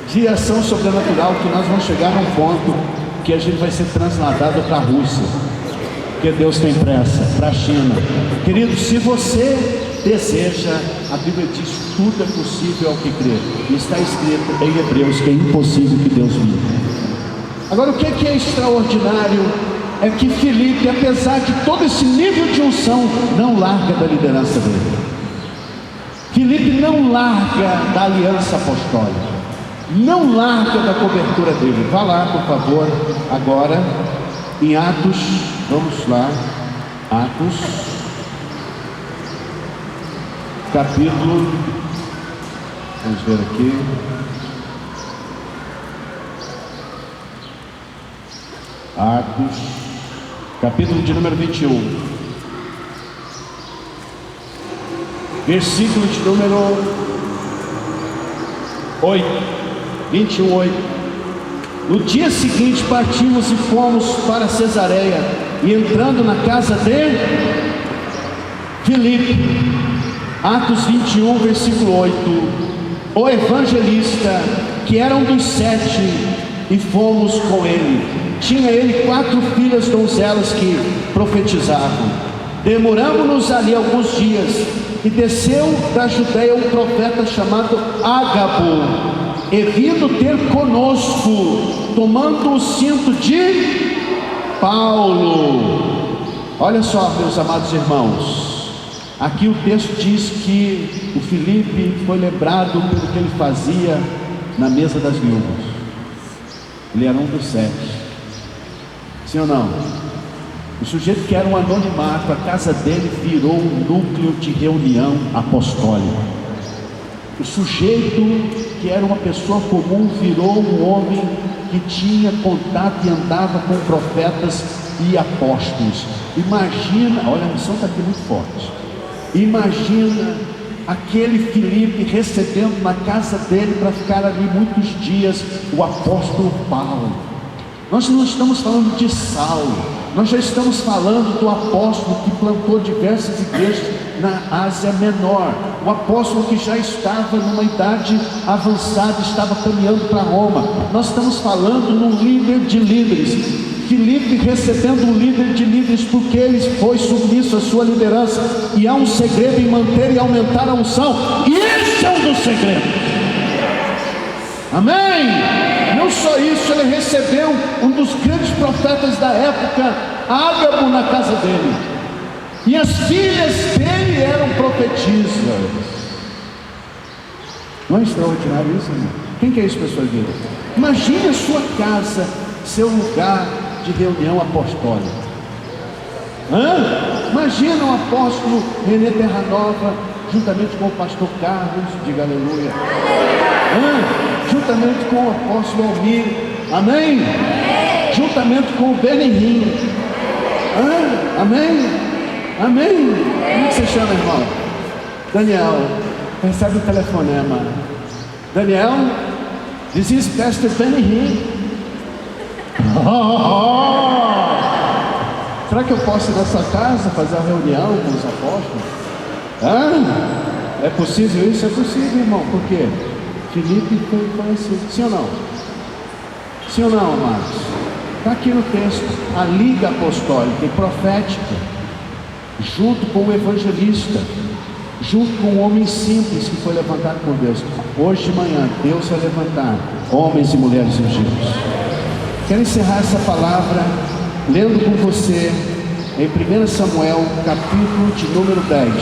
de ação sobrenatural, que nós vamos chegar num ponto que a gente vai ser transladado para a Rússia, porque Deus tem pressa, para a China. Querido, se você deseja, a Bíblia diz: tudo é possível ao que crê. E está escrito em Hebreus que é impossível que Deus minta. Agora, o que é extraordinário é que Filipe, apesar de todo esse nível de unção, não larga da liderança dele. Filipe não larga da aliança apostólica, não larga da cobertura dele. Vá lá, por favor, agora em Atos, vamos lá, Atos, capítulo, vamos ver aqui, Atos, capítulo de número 21, versículo de número 8, 21, 8. No dia seguinte partimos e fomos para Cesareia, e entrando na casa de Filipe, Atos 21, versículo 8, o evangelista, que era um dos 7, e fomos com ele. Tinha ele 4 filhas donzelas que profetizavam. Demoramos-nos ali alguns dias, e desceu da Judeia um profeta chamado Ágabo, e vindo ter conosco, tomando o cinto de Paulo. Olha só, meus amados irmãos, aqui o texto diz que o Filipe foi lembrado pelo que ele fazia na mesa das viúvas. Ele era um dos 7. Sim ou não? O sujeito que era um anonimato, a casa dele virou um núcleo de reunião apostólica. O sujeito que era uma pessoa comum virou um homem que tinha contato e andava com profetas e apóstolos. Imagina, olha, a missão está aqui muito forte. Imagina aquele Filipe recebendo na casa dele para ficar ali muitos dias o apóstolo Paulo. Nós não estamos falando de Saulo, nós já estamos falando do apóstolo que plantou diversas igrejas na Ásia Menor, o apóstolo que já estava numa idade avançada, estava caminhando para Roma. Nós estamos falando num líder de líderes. Filipe recebendo um líder de líderes, porque ele foi submisso à sua liderança. E há um segredo em manter e aumentar a unção, e esse é um dos segredos. Amém? Não só isso, ele recebeu um dos grandes profetas da época, Ágabo, na casa dele, e as filhas dele eram profetisas. Não é extraordinário isso, irmão? Quem que é isso, pessoal de vida? Imagine a sua casa, seu lugar de reunião apostólica. Imagina o apóstolo Renê Terranova, juntamente com o pastor Carlos, diga aleluia. Juntamente com o apóstolo Almir, amém? Juntamente com o Benihim, amém? Amém? Como você chama, irmão? Daniel, recebe o telefonema. Daniel, this is Pastor Benihim. Será que eu posso ir na sua casa fazer a reunião com os apóstolos? É possível isso? É possível, irmão. Por quê? Filipe foi assim. Sim ou não? Sim ou não, amados? Está aqui no texto a liga apostólica e profética, junto com o evangelista, junto com o homem simples que foi levantado por Deus. Hoje de manhã Deus vai levantar homens e mulheres ungidos. Quero encerrar essa palavra lendo com você em 1 Samuel, capítulo de número 10.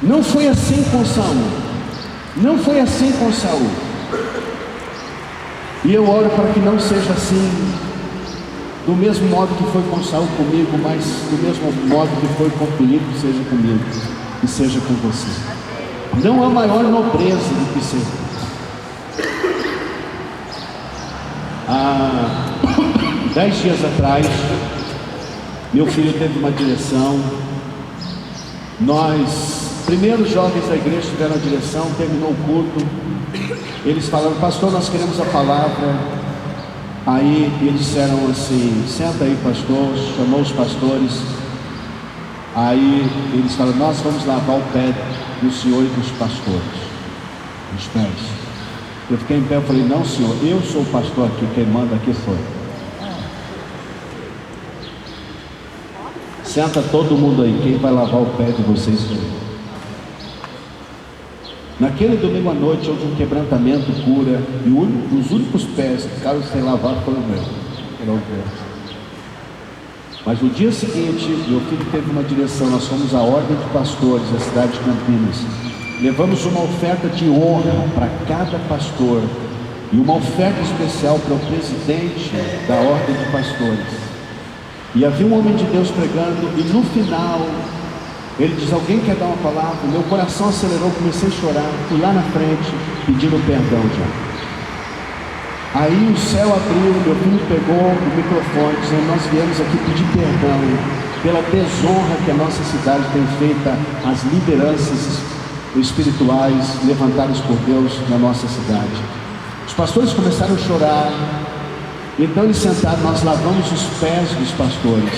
Não foi assim com Saul. Não foi assim com Saul. E eu oro para que não seja assim, do mesmo modo que foi com Saul comigo, mas do mesmo modo que foi com Filipe, seja comigo e seja com você. Não há maior nobreza do que ser. Há 10 dias atrás, meu filho teve uma direção. Nós, primeiros jovens da igreja tiveram a direção, terminou o culto. Eles falaram: pastor, nós queremos a palavra. Aí eles disseram assim: senta aí, pastor. Chamou os pastores. Aí eles falaram: nós vamos lavar o pé do senhor e dos pastores, os pés. Eu fiquei em pé, eu falei, não senhor, eu sou o pastor aqui, quem manda aqui sou eu. Senta todo mundo aí, quem vai lavar o pé de vocês sou eu. Naquele domingo à noite houve um quebrantamento, cura, e os únicos pés que ficaram sem lavar foram meus. Mas no dia seguinte, meu filho teve uma direção, nós fomos à Ordem de Pastores da cidade de Campinas. Levamos uma oferta de honra para cada pastor e uma oferta especial para o presidente da Ordem de Pastores. E havia um homem de Deus pregando, e no final ele diz, alguém quer dar uma palavra? Meu coração acelerou, comecei a chorar, fui lá na frente pedindo perdão já. Aí o céu abriu, meu filho pegou o microfone dizendo, nós viemos aqui pedir perdão pela desonra que a nossa cidade tem feita às lideranças espirituais levantadas por Deus na nossa cidade. Os pastores começaram a chorar. Então eles sentaram, nós lavamos os pés dos pastores.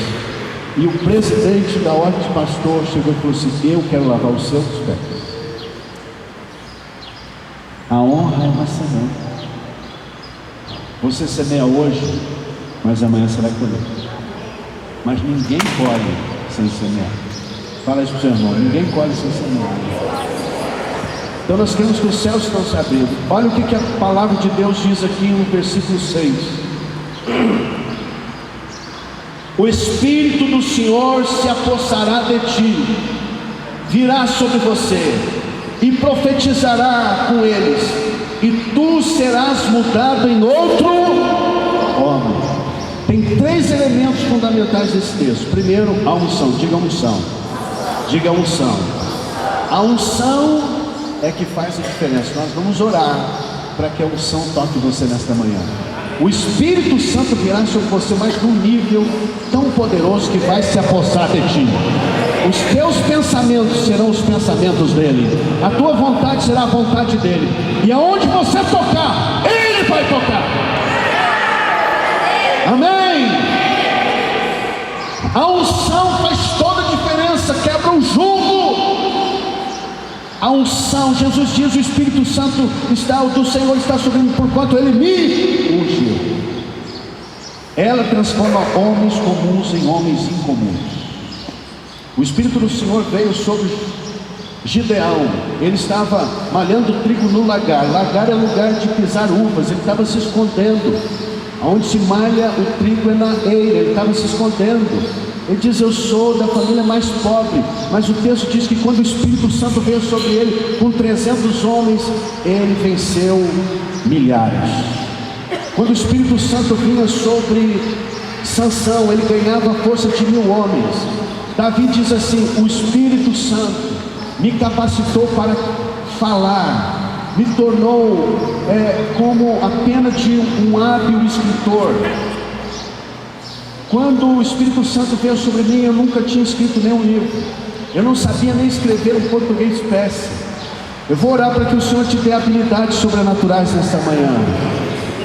E o presidente da ordem de pastor chegou e falou assim, eu quero lavar os seus pés. A honra é uma semente. Você semeia hoje, mas amanhã você vai colher. Mas ninguém colhe sem semear. Fala isso para o seu irmão, ninguém colhe sem semear. Então nós queremos que os céus estão se abrindo. Olha o que a palavra de Deus diz aqui no versículo 6. O Espírito do Senhor se apossará de ti, virá sobre você e profetizará com eles, e tu serás mudado em outro homem. Tem 3 elementos fundamentais desse texto. Primeiro, a unção. Diga unção. Diga unção. A unção é que faz a diferença. Nós vamos orar para que a unção toque você nesta manhã. O Espírito Santo virá sobre você, mas num nível tão poderoso que vai se apossar de ti. Os teus pensamentos serão os pensamentos dele, a tua vontade será a vontade dele, e aonde você tocar, ele vai tocar. Amém. A unção faz toda a diferença, quebra o jugo. A unção, Jesus diz, o Espírito Santo do Senhor está sobre mim, porquanto ele me ungiu. Ela transforma homens comuns em homens incomuns. O Espírito do Senhor veio sobre Gideão. Ele estava malhando trigo no lagar. Lagar é lugar de pisar uvas. Ele estava se escondendo. Onde se malha o trigo é na eira. Ele estava se escondendo. Ele diz, eu sou da família mais pobre. Mas o texto diz que quando o Espírito Santo veio sobre ele, com 300 homens, ele venceu milhares. Quando o Espírito Santo vinha sobre Sansão, ele ganhava a força de 1000 homens. Davi diz assim, o Espírito Santo me capacitou para falar, me tornou como a pena de um hábil escritor. Quando o Espírito Santo veio sobre mim, eu nunca tinha escrito nenhum livro. Eu não sabia nem escrever um português péssimo. Eu vou orar para que o Senhor te dê habilidades sobrenaturais nesta manhã.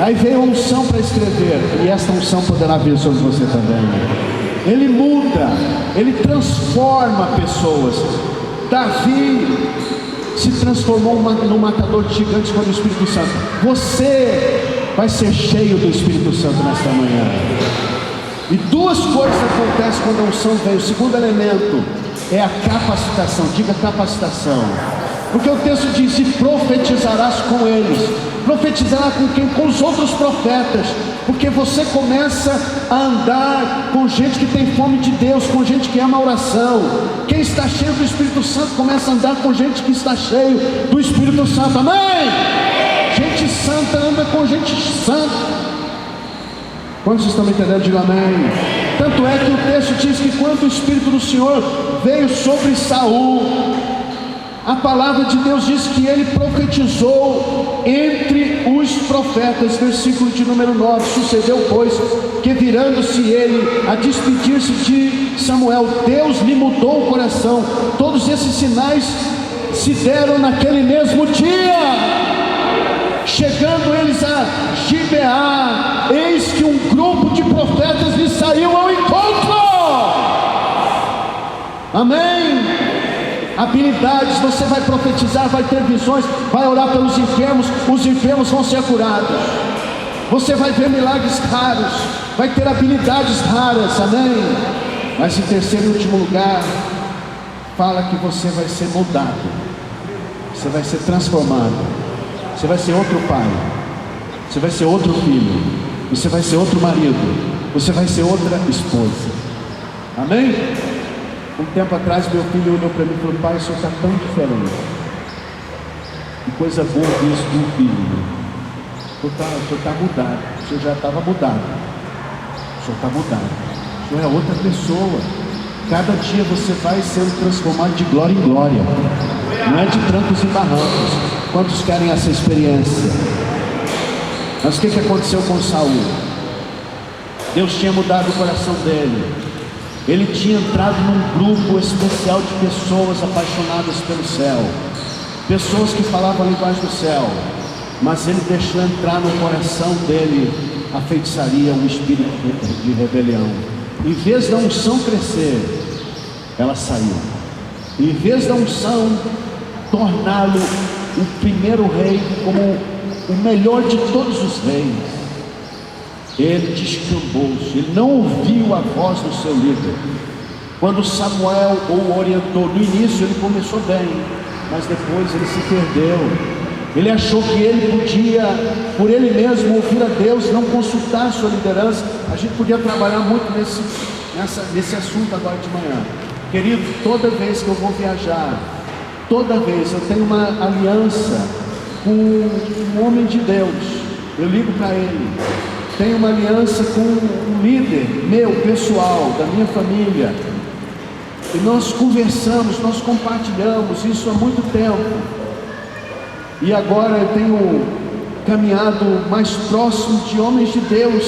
Aí veio a unção para escrever, e esta unção poderá vir sobre você também. Ele muda, ele transforma pessoas. Davi se transformou num matador de gigantes com o Espírito Santo. Você vai ser cheio do Espírito Santo nesta manhã. E 2 coisas acontecem quando a unção vem. O segundo elemento é a capacitação. Diga capacitação. Porque o texto diz, e profetizarás com eles. Profetizará com quem? Com os outros profetas. Porque você começa a andar com gente que tem fome de Deus, com gente que ama a oração. Quem está cheio do Espírito Santo começa a andar com gente que está cheio do Espírito Santo. Amém? Gente santa anda com gente santa. Quantos estão me entendendo? Diga amém. Tanto é que o texto diz que quando o Espírito do Senhor veio sobre Saul, a palavra de Deus diz que ele profetizou entre os profetas. Versículo de número 9. Sucedeu, pois, que virando-se ele a despedir-se de Samuel, Deus lhe mudou o coração. Todos esses sinais se deram naquele mesmo dia. Chegando eles a Gibeá, eis que um grupo de profetas lhe saiu ao encontro. Amém. A habilidades, você vai profetizar, vai ter visões, vai orar pelos enfermos, os enfermos vão ser curados. Você vai ver milagres raros, vai ter habilidades raras, amém? Mas em terceiro e último lugar, fala que você vai ser mudado, você vai ser transformado, você vai ser outro pai, você vai ser outro filho, você vai ser outro marido, você vai ser outra esposa, amém? Um tempo atrás meu filho olhou para mim e falou: pai, o senhor está tão diferente. Que coisa boa isso de um filho. O senhor está mudado, o senhor já estava mudado, o senhor está mudado, o senhor é outra pessoa. Cada dia você vai sendo transformado de glória em glória, não é de trancos e barrancos. Quantos querem essa experiência? Mas o que aconteceu com Saul? Deus tinha mudado o coração dele. Ele tinha entrado num grupo especial de pessoas apaixonadas pelo céu, pessoas que falavam a linguagem do céu, mas ele deixou entrar no coração dele a feitiçaria, um espírito de rebelião. Em vez da unção crescer, ela saiu. Em vez da unção torná-lo o primeiro rei, como o melhor de todos os reis, ele descambou-se, ele não ouviu a voz do seu líder. Quando Samuel o orientou, no início ele começou bem, mas depois ele se perdeu. Ele achou que ele podia, por ele mesmo, ouvir a Deus, não consultar a sua liderança. A gente podia trabalhar muito nesse assunto agora de manhã. Querido, toda vez que eu vou viajar, toda vez eu tenho uma aliança com um homem de Deus, eu ligo para ele. Tenho uma aliança com um líder meu, pessoal, da minha família, e nós conversamos, nós compartilhamos isso há muito tempo. E agora eu tenho caminhado mais próximo de homens de Deus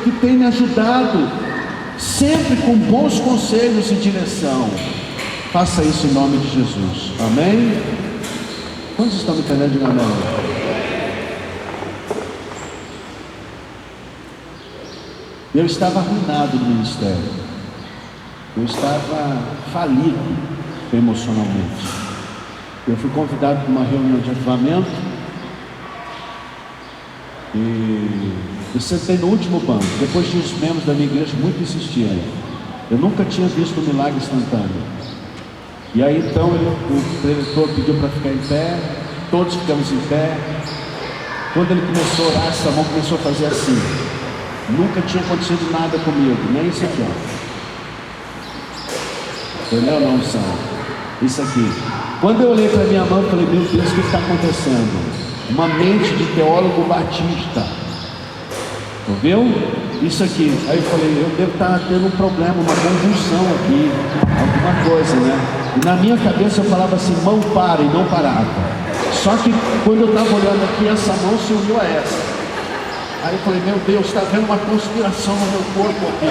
que têm me ajudado, sempre com bons conselhos e direção. Faça isso em nome de Jesus, amém? Quantos estão me entendendo? Diga amém. Eu estava arruinado no ministério, eu estava falido emocionalmente. Eu fui convidado para uma reunião de avivamento e eu sentei no último banco, depois de os membros da minha igreja muito insistirem. Eu nunca tinha visto um milagre instantâneo. E aí então o preletor pediu para ficar em pé, todos ficamos em pé. Quando ele começou a orar, essa mão começou a fazer assim. Nunca tinha acontecido nada comigo, nem isso aqui, ó. Entendeu? Não são. Isso aqui. Quando eu olhei para minha mão, eu falei: meu Deus, o que está acontecendo? Uma mente de teólogo batista. Ouviu? Isso aqui. Aí eu falei: eu devo estar tendo um problema, uma convulsão aqui, alguma coisa, né? E na minha cabeça eu falava assim: mão para, e não parava. Só que quando eu estava olhando aqui, essa mão se uniu a essa. Aí eu falei: meu Deus, está vendo uma conspiração no meu corpo aqui.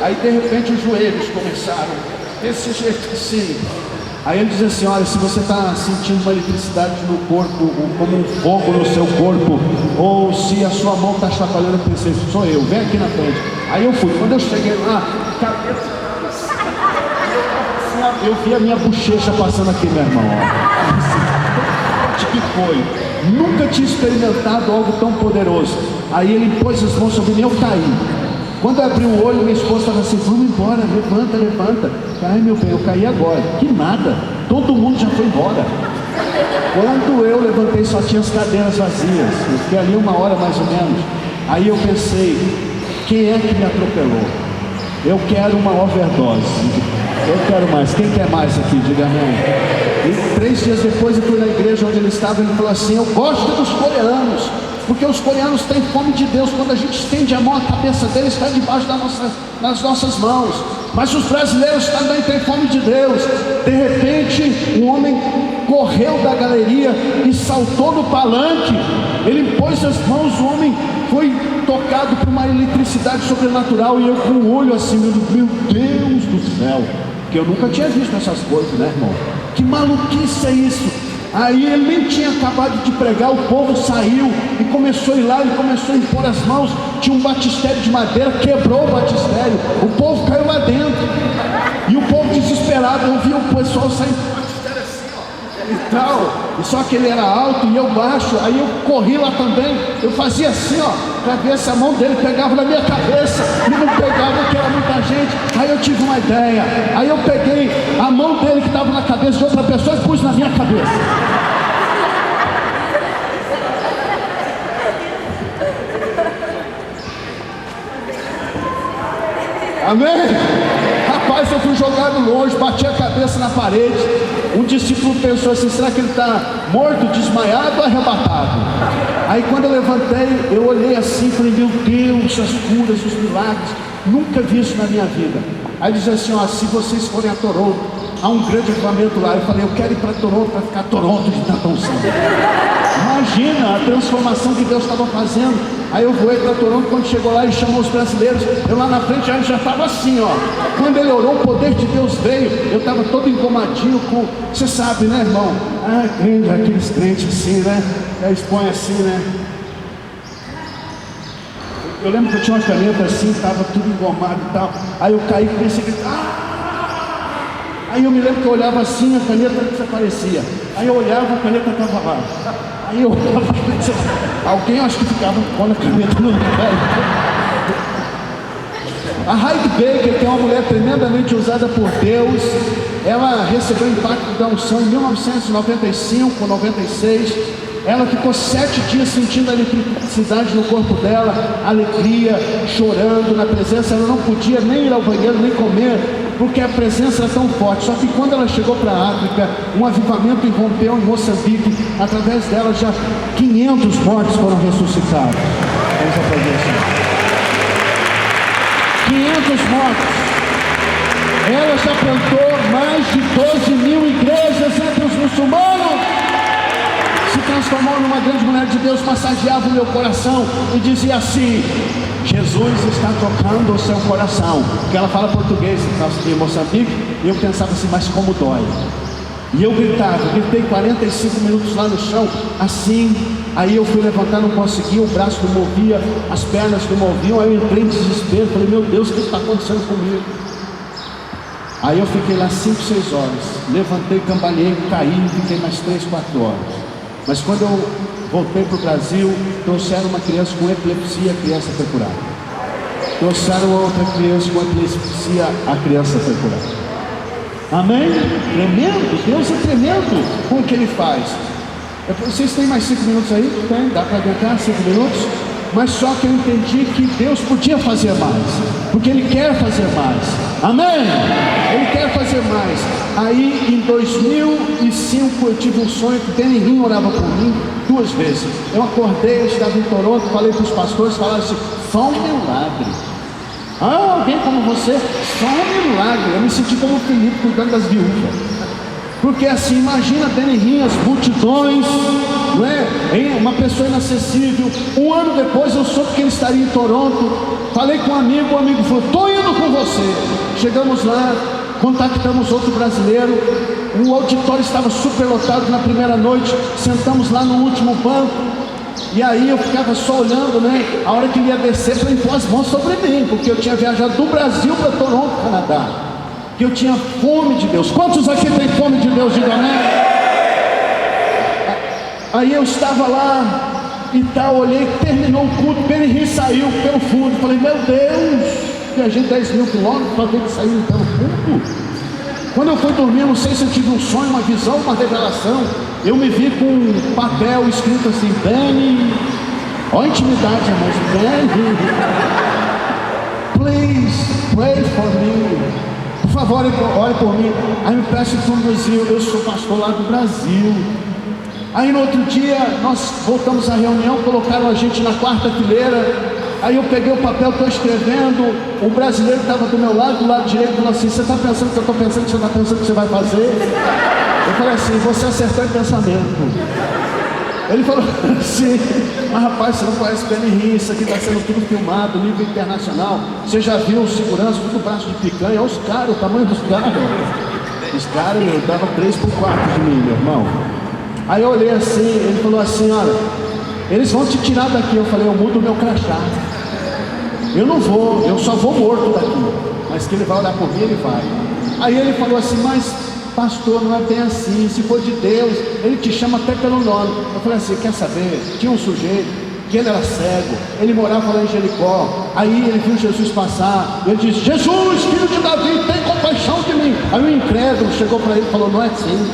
Aí de repente os joelhos começaram desse jeito assim. Aí ele diz assim: olha, se você está sentindo uma eletricidade no corpo, como um fogo no seu corpo, ou se a sua mão está chacoalhando, eu pensei: sou eu, vem aqui na frente. Aí eu fui. Quando eu cheguei lá, cabeça, eu vi a minha bochecha passando aqui, meu irmão. O que foi? Nunca tinha experimentado algo tão poderoso. Aí ele pôs as mãos sobre mim, eu caí. Quando eu abri o olho, minha esposa estava assim: vamos embora, levanta, levanta. Ai meu bem, eu caí agora. Que nada, todo mundo já foi embora. Quando eu levantei, só tinha as cadeiras vazias. Eu fiquei ali 1 hora mais ou menos. Aí eu pensei: quem é que me atropelou? Eu quero uma overdose. Eu quero mais. Quem quer mais aqui? Diga amém. E 3 dias depois eu fui na igreja onde ele estava. Ele falou assim: eu gosto dos coreanos, porque os coreanos têm fome de Deus. Quando a gente estende a mão, a cabeça deles está debaixo das nossas mãos. Mas os brasileiros também têm fome de Deus. De repente, um homem correu da galeria e saltou no palanque. Ele pôs as mãos, o homem foi tocado por uma eletricidade sobrenatural. E eu com o olho assim: meu Deus do céu, que eu nunca tinha visto essas coisas, né, irmão? Que maluquice é isso? Aí ele nem tinha acabado de pregar, o povo saiu e começou a ir lá, ele começou a impor as mãos. Tinha um batistério de madeira, quebrou o batistério, o povo caiu lá dentro, e o povo desesperado desesperado, eu vi o pessoal saindo e tal, e só que ele era alto e eu baixo, aí eu corri lá também, eu fazia assim, ó, para ver se a mão dele pegava na minha cabeça, e não pegava porque era muita gente. Aí eu tive uma ideia, aí eu peguei a mão dele que estava na cabeça de outra pessoa e pus na minha cabeça. Amém? Rapaz, eu fui jogado longe, bati a cabeça na parede. Um discípulo pensou assim: será que ele está morto, desmaiado ou arrebatado? Aí quando eu levantei, eu olhei assim e falei: meu Deus, as curas, os milagres, nunca vi isso na minha vida. Aí ele disse assim: ó, se vocês forem a Toronto, há um grande acampamento lá. Eu falei: eu quero ir para Toronto, para ficar Toronto de tanta unção. Imagina a transformação que Deus estava fazendo. Aí eu voei para Toronto. Quando chegou lá, ele chamou os brasileiros. Eu lá na frente, aí já estava assim, ó. Quando ele orou, o poder de Deus veio. Eu estava todo engomadinho com... Você sabe, né, irmão? Ah, crente, aqueles crentes assim, né? Eles põem assim, né? Eu lembro que eu tinha uma caneta assim, estava tudo engomado e tal. Aí eu caí, comecei a gritar. Aí eu me lembro que eu olhava assim, a caneta desaparecia. Aí eu olhava, a caneta estava lá. Aí eu olhava, alguém acho que ficava com a caneta no lugar. A Heidi Baker, que é uma mulher tremendamente usada por Deus, ela recebeu o impacto da unção em 1995, 96. Ela ficou 7 dias sentindo a eletricidade no corpo dela, alegria, chorando na presença. Ela não podia nem ir ao banheiro, nem comer, porque a presença era tão forte. Só que quando ela chegou para a África, um avivamento irrompeu em Moçambique. Através dela já 500 mortos foram ressuscitados. Vamos aplaudir assim. 500 mortos. Ela já plantou mais de 12 mil igrejas entre os muçulmanos. Se transformou numa grande mulher de Deus, massageava o meu coração e dizia assim: Jesus está tocando o seu coração. Porque ela fala português em Moçambique, e eu pensava assim: mas como dói. E eu gritei 45 minutos lá no chão, assim. Aí eu fui levantar, não conseguia, o braço não movia, as pernas não moviam. Aí eu entrei em desespero, falei: meu Deus, o que está acontecendo comigo? Aí eu fiquei lá 5, 6 horas, levantei, cambaleei, caí, fiquei mais 3, 4 horas. Mas quando eu voltei para o Brasil, trouxeram uma criança com epilepsia, a criança foi curada. Trouxeram outra criança com epilepsia, a criança foi curada. Amém? Tremendo, Deus é tremendo com o que Ele faz. Vocês têm mais 5 minutos aí? Tem? Dá para aguentar 5 minutos? Mas só que eu entendi que Deus podia fazer mais, porque Ele quer fazer mais. Amém? Ele quer fazer mais. Aí em 2005 eu tive um sonho que Danny Hinn orava por mim 2 vezes. Eu acordei, eu estava em Toronto, falei para os pastores, falaram assim: só um milagre. Ah, alguém como você? Só um milagre. Eu me senti como o Filipe cuidando das viúvas. Porque assim, imagina Danny Hinn, as multidões, não é? Uma pessoa inacessível. 1 ano depois eu soube que ele estaria em Toronto. Falei com um amigo, o amigo falou: estou indo com você. Chegamos lá, contactamos outro brasileiro. O auditório estava super lotado na primeira noite. Sentamos lá no último banco. E aí eu ficava só olhando, né? A hora que ele ia descer, para impor as mãos sobre mim, porque eu tinha viajado do Brasil para Toronto, Canadá. Que eu tinha fome de Deus. Quantos aqui tem fome de Deus? Diga amém. Aí eu estava lá e tal, olhei, terminou o culto, Danny Hinn saiu pelo fundo. Falei: meu Deus, viajei 10 mil quilômetros para ver que saiu pelo fundo. Quando eu fui dormir, não sei se eu tive um sonho, uma visão, uma revelação. Eu me vi com um papel escrito assim: Danny, ó, intimidade, irmãos. Danny, please pray for me. Por favor, ore por mim. Aí me peço para o Brasil. Eu sou pastor lá do Brasil. Aí no outro dia nós voltamos à reunião, colocaram a gente na 4ª fileira. Aí eu peguei o papel, estou escrevendo. O brasileiro estava do meu lado, do lado direito, falou assim: você está pensando que eu estou pensando, que você está pensando que você vai fazer? Eu falei assim: você acertou em pensamento. Ele falou assim: mas rapaz, você não conhece Danny Hinn, isso aqui está sendo tudo filmado, nível internacional. Você já viu o segurança, tudo braço de picanha? Olha os caras, o tamanho dos caras. Os caras, meu, dava 3 por 4 de mim, meu irmão. Aí eu olhei assim, ele falou assim: olha, eles vão te tirar daqui. Eu falei: eu mudo o meu crachá. Eu não vou, eu só vou morto daqui. Mas que ele vai olhar por mim, ele vai. Aí ele falou assim: mas pastor, não é bem assim, se for de Deus, ele te chama até pelo nome. Eu falei assim: quer saber? Tinha um sujeito que ele era cego, ele morava lá em Jericó. Aí ele viu Jesus passar, ele disse: Jesus, filho de Davi, tem compaixão de mim. Aí o incrédulo chegou para ele e falou: não é assim.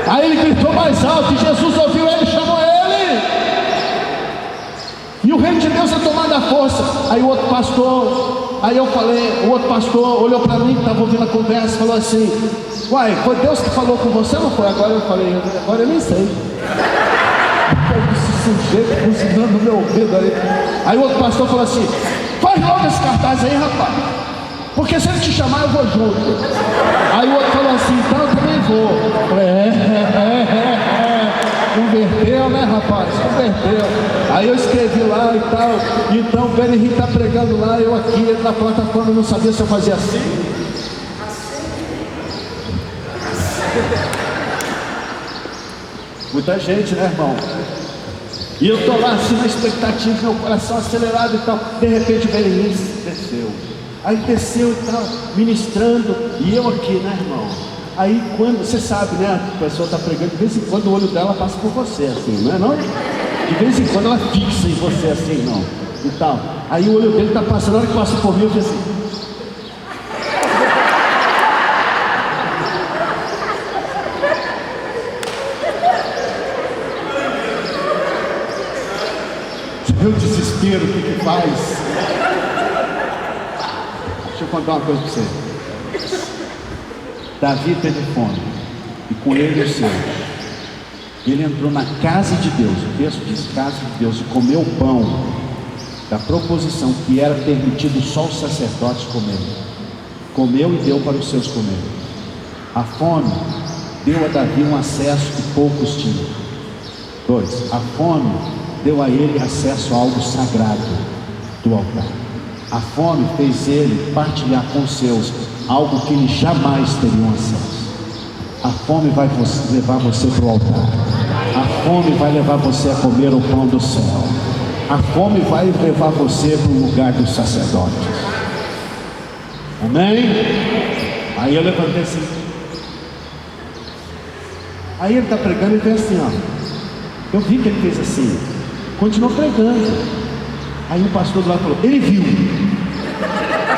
Aí ele gritou mais alto, e Jesus ouviu ele, chamou ele. E o reino de Deus é tomado à força. Aí o outro pastor, o outro pastor olhou para mim, que estava ouvindo a conversa, e falou assim: uai, foi Deus que falou com você ou não foi? Agora eu falei: agora eu nem sei. Esse sujeito cozinhando no meu ouvido aí. Aí o outro pastor falou assim: faz logo esse cartaz aí, rapaz, porque se ele te chamar eu vou junto. Aí o outro falou assim: então eu também vou. Eu falei: converteu, né, rapaz? Converteu. Aí eu escrevi lá e tal. Então o Ben Henrique está pregando lá, eu aqui, ele na plataforma, não sabia se eu fazia assim. Muita gente, né, irmão? E eu estou lá assim na expectativa, meu coração acelerado e tal. De repente o Ben Henrique desceu. Aí desceu e tal, ministrando. E eu aqui, né, irmão? Aí quando, você sabe, né, a pessoa está pregando, de vez em quando o olho dela passa por você assim, não é não? De vez em quando ela fixa em você assim, não, e tal. Aí o olho dele está passando, na hora que passa por mim eu fiz assim. Você vê o desespero, o que faz? Deixa eu contar uma coisa para você. Davi teve fome, e com ele os seus. Ele entrou na casa de Deus, o texto diz casa de Deus, e comeu o pão da proposição que era permitido só os sacerdotes comerem. Comeu e deu para os seus comerem. A fome deu a Davi um acesso que poucos tinham. 2. A fome deu a ele acesso a algo sagrado do altar. A fome fez ele partilhar com os seus algo que eles jamais teriam acesso. A fome vai levar você para o altar. A fome vai levar você a comer o pão do céu. A fome vai levar você para o lugar dos sacerdotes. Amém? Aí eu levantei assim. Aí ele está pregando e fez assim, ó. Eu vi que ele fez assim. Continuou pregando. Aí o pastor do lado falou: ele viu.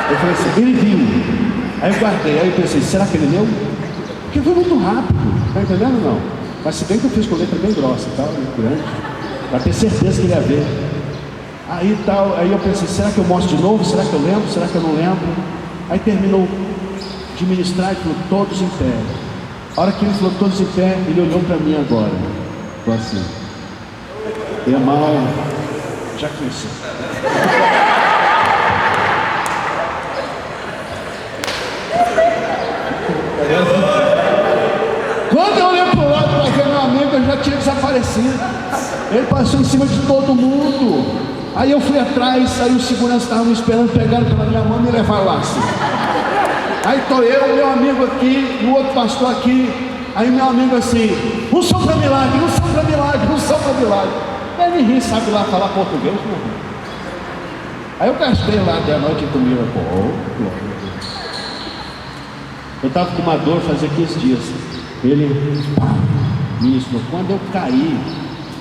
Eu falei assim: ele viu. Aí eu guardei, aí eu pensei: será que ele leu? Porque foi muito rápido, tá entendendo ou não? Mas se bem que eu fiz com letra bem grossa e tal, grande, para ter certeza que ele ia ver. Aí tal, aí eu pensei: será que eu mostro de novo? Será que eu lembro? Será que eu não lembro? Aí terminou de ministrar e falou: todos em pé. A hora que ele falou todos em pé, ele olhou para mim agora, falou assim: irmão, já conheci. Quando eu olhei para o lado para ver meu amigo, eu já tinha desaparecido. Ele passou em cima de todo mundo. Aí eu fui atrás, aí os seguranças estavam me esperando, pegaram pela minha mão e me levaram lá assim. Aí estou eu, meu amigo aqui, o outro pastor aqui. Aí meu amigo assim: um som para milagre, um som para milagre, um som para milagre. Aí ninguém sabe lá falar português, não. Aí eu gastei lá até a noite com mira. Eu estava com uma dor fazia 15 dias. Ele ministrou. Quando eu caí,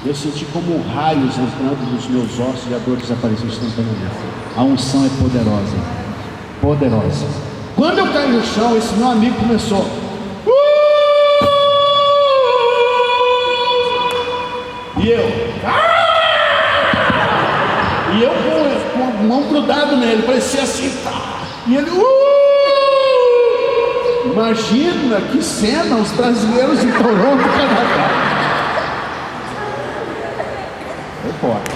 eu senti como raios entrando nos meus ossos e a dor desapareceu instantaneamente. A unção é poderosa. Poderosa. Quando eu caí no chão, esse meu amigo começou. E eu com a mão grudada nele, parecia assim. E ele. Imagina que cena, os brasileiros em Toronto, Canadá. Foi forte.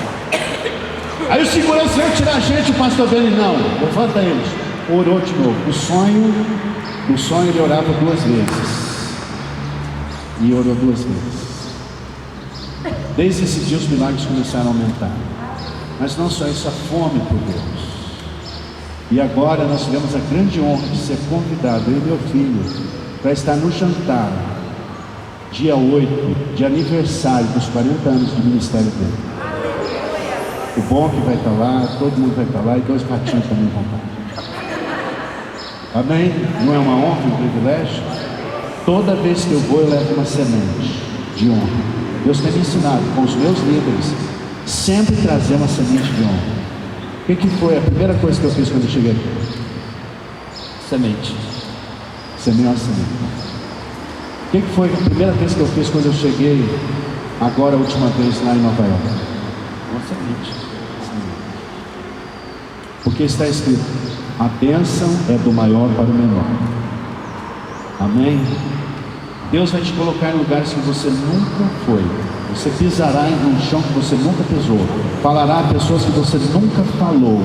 Aí o segurança veio tirar a gente, o pastor Beni: não, levanta eles. Orou de novo. No sonho ele orava 2 vezes. E orou 2 vezes. Desde esse dia os milagres começaram a aumentar. Mas não só isso, a fome por Deus. E agora nós tivemos a grande honra de ser convidado, eu e meu filho, para estar no jantar, dia 8, de aniversário dos 40 anos do ministério dele. O bom que vai estar lá, todo mundo vai estar lá e 2 patinhos também vão estar. Amém? Não é uma honra, um privilégio? Toda vez que eu vou, eu levo uma semente de honra. Deus tem me ensinado com os meus líderes sempre trazer uma semente de honra. O que foi a primeira coisa que eu fiz quando eu cheguei aqui? Semente. Semear uma semente. O que foi a primeira vez que eu fiz quando eu cheguei, agora a última vez lá em Nova York? Uma semente. Porque está escrito: a bênção é do maior para o menor. Amém? Deus vai te colocar em lugares que você nunca foi. Você pisará em um chão que você nunca pisou. Falará a pessoas que você nunca falou.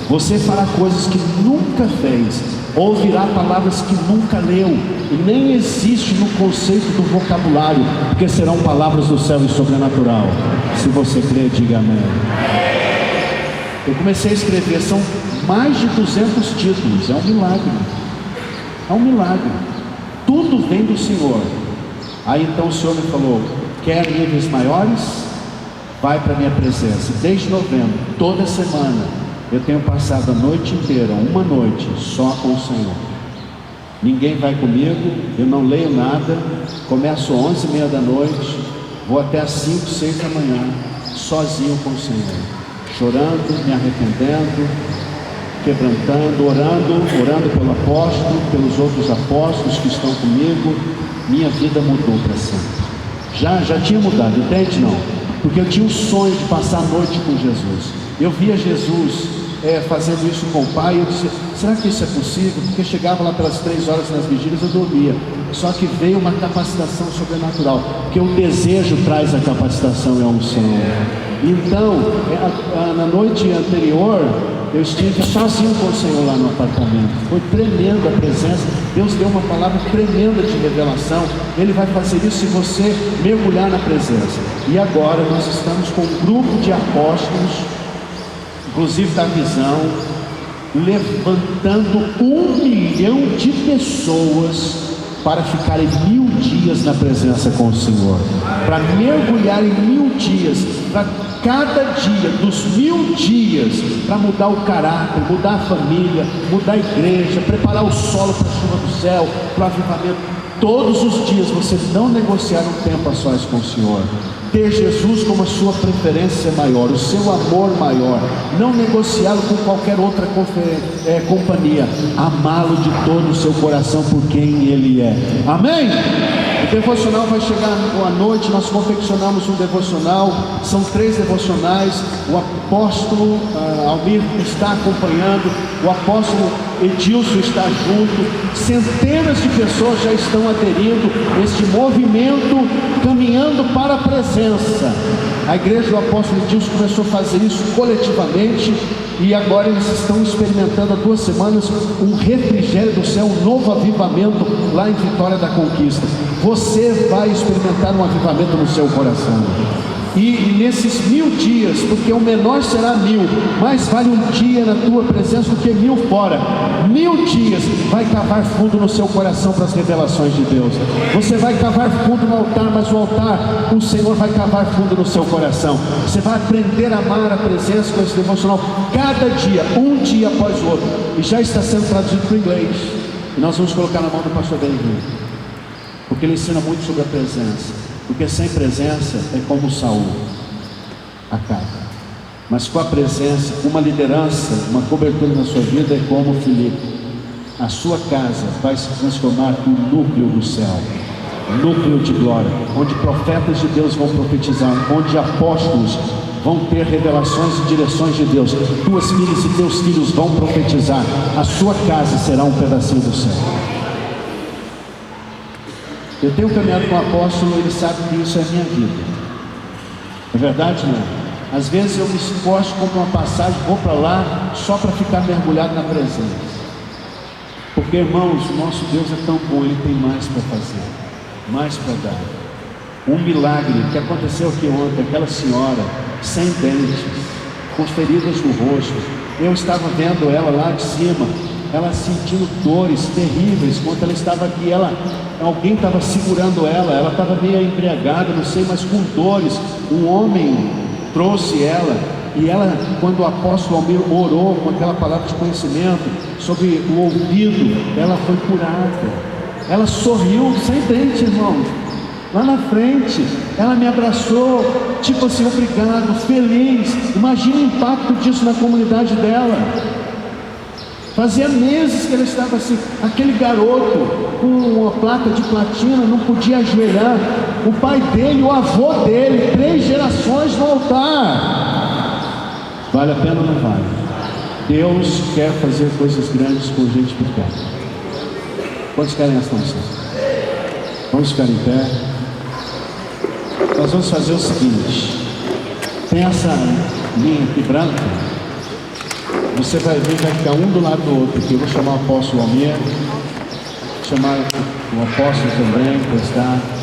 Você fará coisas que nunca fez. Ouvirá palavras que nunca leu. E nem existe no conceito do vocabulário, porque serão palavras do céu e sobrenatural. Se você crê, diga amém. Eu comecei a escrever, são mais de 200 títulos. É um milagre. É um milagre. Tudo vem do Senhor. Aí então o Senhor me falou: quer níveis maiores? Vai para a minha presença. Desde novembro, toda semana, eu tenho passado a noite inteira, uma noite, só com o Senhor. Ninguém vai comigo, eu não leio nada. Começo 11h30 da noite, vou até às 5, 6 da manhã, sozinho com o Senhor, chorando, me arrependendo, quebrantando, orando pelo apóstolo, pelos outros apóstolos que estão comigo. Minha vida mudou para sempre. Já tinha mudado, entende não? Porque eu tinha um sonho de passar a noite com Jesus. Eu via Jesus fazendo isso com o Pai, e eu disse: será que isso é possível? Porque chegava lá pelas 3 horas nas vigílias, eu dormia. Só que veio uma capacitação sobrenatural, porque o desejo traz a capacitação e a unção. Então, na noite anterior, eu estive sozinho com o Senhor lá no apartamento. Foi tremenda a presença. Deus deu uma palavra tremenda de revelação. Ele vai fazer isso se você mergulhar na presença. E agora nós estamos com um grupo de apóstolos, inclusive da visão, levantando 1 milhão de pessoas para ficarem 1000 dias na presença com o Senhor, para mergulhar em 1000 dias, para cada dia dos 1000 dias, para mudar o caráter, mudar a família, mudar a igreja, preparar o solo para a chuva do céu, para o avivamento. Todos os dias você não negociar um tempo a sós com o Senhor, ter Jesus como a sua preferência maior, o seu amor maior, não negociá-lo com qualquer outra companhia, amá-lo de todo o seu coração por quem Ele é. Amém? O devocional vai chegar à noite. Nós confeccionamos um devocional, são 3 devocionais. O apóstolo Almir está acompanhando, o apóstolo Edilson está junto. Centenas de pessoas já estão aderindo a este movimento, caminhando para a presença. A igreja do apóstolo Edilson começou a fazer isso coletivamente, e agora eles estão experimentando há 2 semanas um refrigério do céu, um novo avivamento lá em Vitória da Conquista. Você vai experimentar um avivamento no seu coração. E nesses 1000 dias, porque o menor será 1000, mais vale um dia na tua presença do que 1000 fora. 1000 dias vai cavar fundo no seu coração para as revelações de Deus. Você vai cavar fundo no altar, mas o altar, o Senhor vai cavar fundo no seu coração. Você vai aprender a amar a presença com esse devocional cada dia, um dia após o outro. E já está sendo traduzido para o inglês, e nós vamos colocar na mão do pastor David, porque ele ensina muito sobre a presença. Porque sem presença é como Saul, acaba. Mas com a presença, uma liderança, uma cobertura na sua vida é como Filipe. A sua casa vai se transformar no núcleo do céu, núcleo de glória, onde profetas de Deus vão profetizar, onde apóstolos vão ter revelações e direções de Deus. Tuas filhas e teus filhos vão profetizar. A sua casa será um pedacinho do céu. Eu tenho caminhado com o apóstolo, ele sabe que isso é a minha vida. É verdade, não é? Às vezes eu me esforço, compro uma passagem, vou para lá só para ficar mergulhado na presença. Porque, irmãos, o nosso Deus é tão bom, Ele tem mais para fazer, mais para dar. Um milagre que aconteceu aqui ontem, aquela senhora sem dentes, com feridas no rosto. Eu estava vendo ela lá de cima, ela sentindo dores terríveis. Quando ela estava aqui, alguém estava segurando ela estava meio embriagada, não sei, mas com dores. Um homem trouxe ela, e ela, quando o apóstolo Almir orou com aquela palavra de conhecimento sobre o ouvido, ela foi curada. Ela sorriu sem dente, irmão. Lá na frente, ela me abraçou, tipo assim, obrigado, feliz. Imagina o impacto disso na comunidade dela. Fazia meses que ela estava assim. Aquele garoto com uma placa de platina não podia ajoelhar. O pai dele, o avô dele, 3 gerações no altar. Vale a pena ou não vale? Deus quer fazer coisas grandes com gente por perto. Quantos querem essa unção? Vamos ficar em pé. Nós vamos fazer o seguinte: tem essa linha aqui branca. Você vai ver, vai ficar um do lado do outro aqui. Eu vou chamar o apóstolo Almir, chamar o apóstolo também para estar.